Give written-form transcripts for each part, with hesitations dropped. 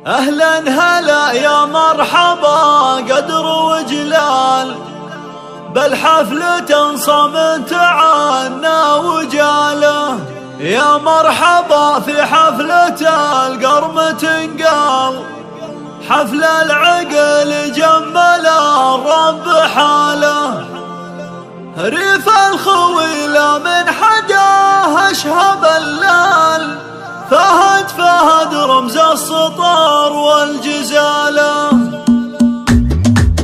أهلا هلا يا مرحبا قدر وجلال، بالحفلة صمت عنا وجاله. يا مرحبا في حفلة القرم تنقال، حفل العقل جمل الرب حاله. ريف الخويلة من حداه اشهب اللال، فهد رمز السطار والجزالة.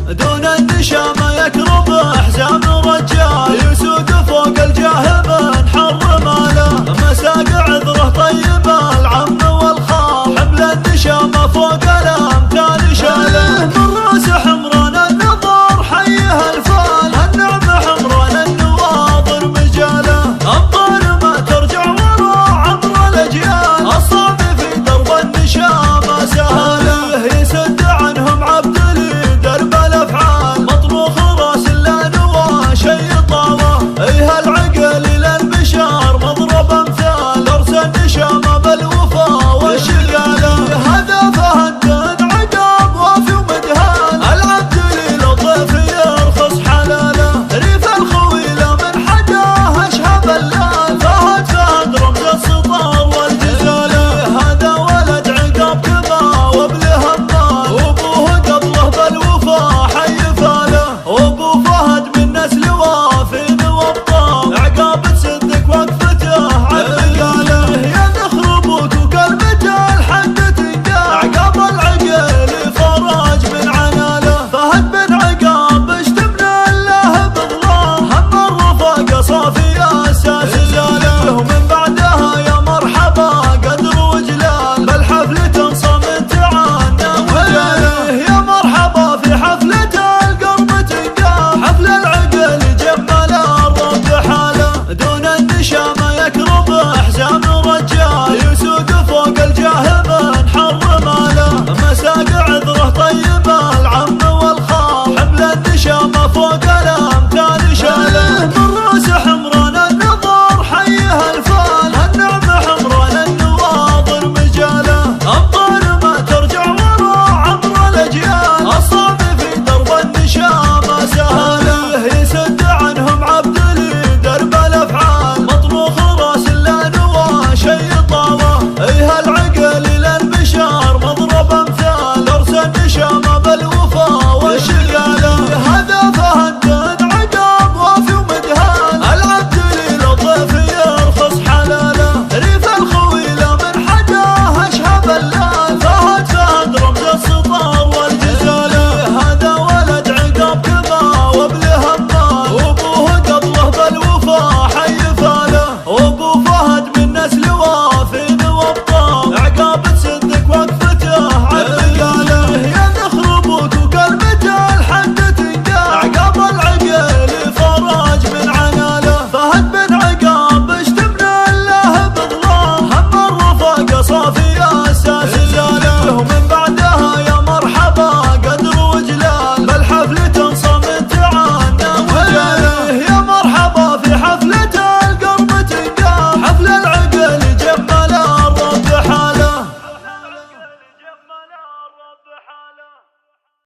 دون النشامة يكرب حزام رجال، يسوق فوق الجاه من حر ماله. مساق عذره طيب العم والخال، حمل النشامة فوق